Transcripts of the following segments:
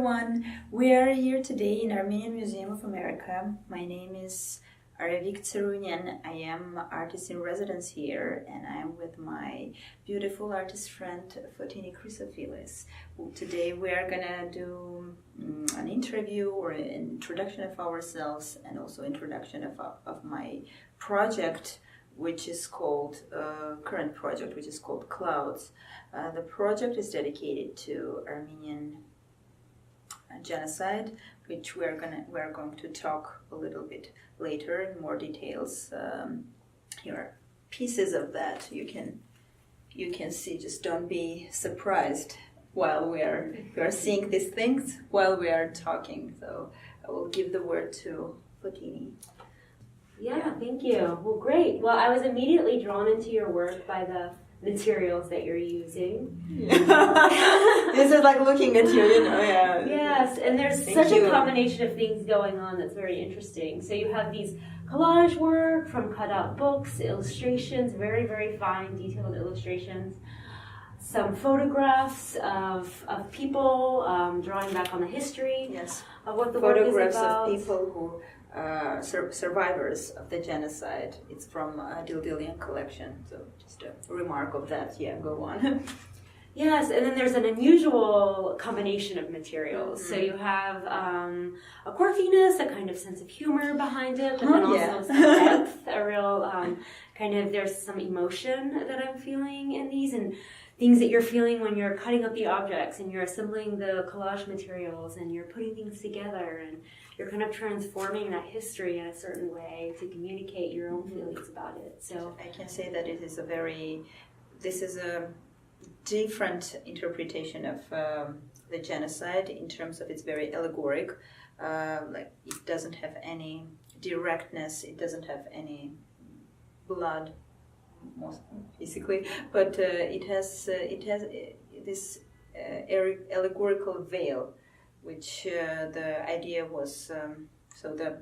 everyone. We are here today in Armenian Museum of America. My name is Arevik Tserunyan. I am artist in residence here, and I am with my beautiful artist friend Fotini Chrysophilis. Today we are gonna do an interview or an introduction of ourselves, and also introduction of my project, which is called current project, which is called Clouds. The project is dedicated to Armenian genocide, which we're going to talk a little bit later in more details. Here are pieces of that you can see. Just don't be surprised while we are seeing these things while we are talking. So I will give the word to Fotini. Yeah, thank you. Well, great. Well, I was immediately drawn into your work by the materials that you're using. This is like looking at you, yeah. Yes, and there's such a combination of things going on that's very interesting. So you have these collage work from cut out books, illustrations, very, very fine, detailed illustrations, some photographs of people drawing back on the history of what the work is about. Photographs of people who survivors of the genocide. It's from a Dildilian collection, so just a remark of that. Yeah, go on. Yes, and then there's an unusual combination of materials. Mm-hmm. So you have a quirkiness, a kind of sense of humor behind it, but then also some depth, a real kind of, there's some emotion that I'm feeling in these, and things that you're feeling when you're cutting up the objects and you're assembling the collage materials and you're putting things together, and you're kind of transforming that history in a certain way to communicate your own feelings about it. So I can say that this is a different interpretation of the genocide in terms of it's very allegoric. Like it doesn't have any directness, it doesn't have any blood, most basically, but it has this allegorical veil, which the idea was, so the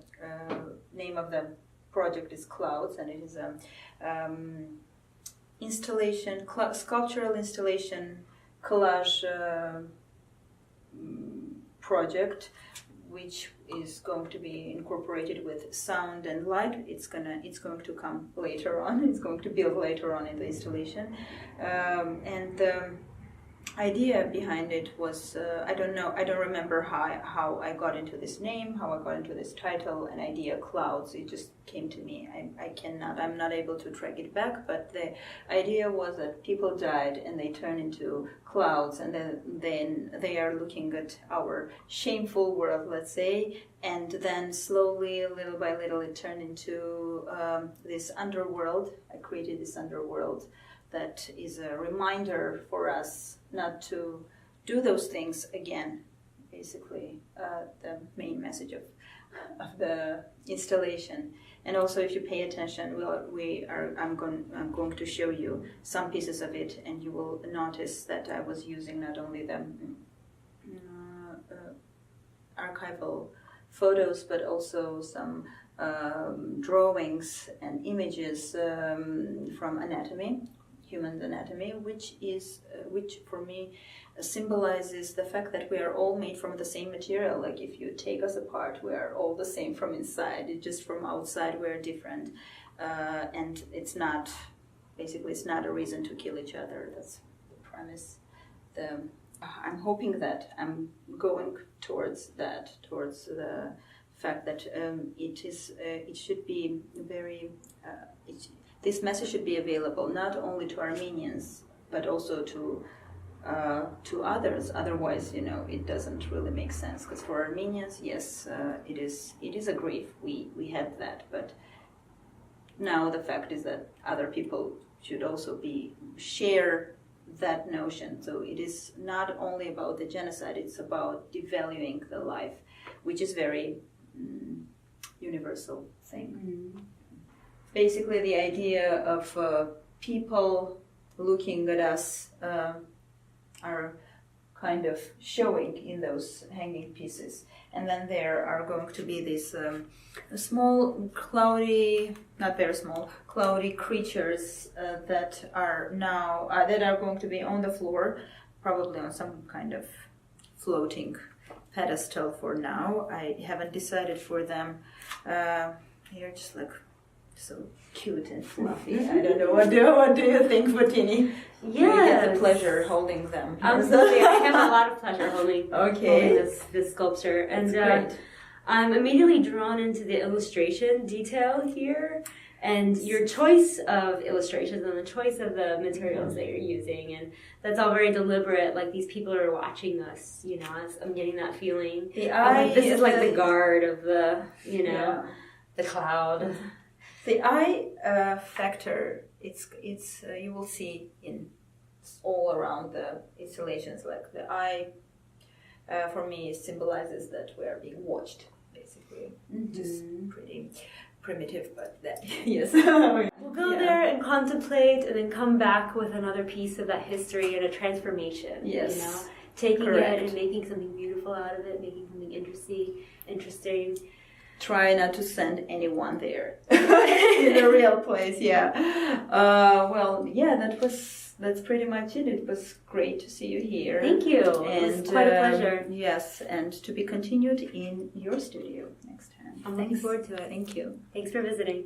name of the project is Clouds, and it is a installation, sculptural installation collage project, which is going to be incorporated with sound and light. It's going to come later on. It's going to build later on in the installation, and the idea behind it was I don't remember how I got into this name, how I got into this title, an idea Clouds. It just came to me. I'm not able to track it back, but the idea was that people died and they turn into clouds, and then they are looking at our shameful world, let's say, and then slowly, little by little, it turned into this underworld. I created this underworld that is a reminder for us not to do those things again. Basically, the main message of the installation. And also, if you pay attention, I'm going to show you some pieces of it, and you will notice that I was using not only the archival photos, but also some drawings and images from anatomy. Human anatomy, which for me symbolizes the fact that we are all made from the same material. Like if you take us apart, we are all the same from inside. It's just from outside we're different, and it's not a reason to kill each other. That's the premise. I'm hoping that I'm going towards the fact that it should be very. This message should be available not only to Armenians, but also to others. Otherwise, it doesn't really make sense. Because for Armenians, yes, it is a grief. We had that, but now the fact is that other people should also share that notion. So it is not only about the genocide; it's about devaluing the life, which is very universal thing. Mm-hmm. Basically, the idea of people looking at us are kind of showing in those hanging pieces. And then there are going to be these small, cloudy, not very small, cloudy creatures that are going to be on the floor, probably on some kind of floating pedestal for now. I haven't decided for them. They're just like so cute and fluffy. I don't know. What do you think, Votini? Yeah, you get the pleasure holding them. Absolutely, I have a lot of pleasure holding this sculpture, and I'm immediately drawn into the illustration detail here, and your choice of illustrations and the choice of the materials that you're using, and that's all very deliberate. Like these people are watching us, you know. I'm getting that feeling. This is like the guard of the, the cloud. The eye factor, it's you will see in all around the installations. Like the eye, for me, symbolizes that we are being watched, basically. Just pretty primitive, but that yes. We'll go there and contemplate, and then come back with another piece of that history and a transformation. Yes, you know, taking it and making something beautiful out of it, making something interesting. Try not to send anyone there in the real place. That's pretty much it. It was great to see you here. Thank you. It was quite a pleasure. Yes, and to be continued in your studio next time. I'm looking forward to it. Thank you. Thanks for visiting.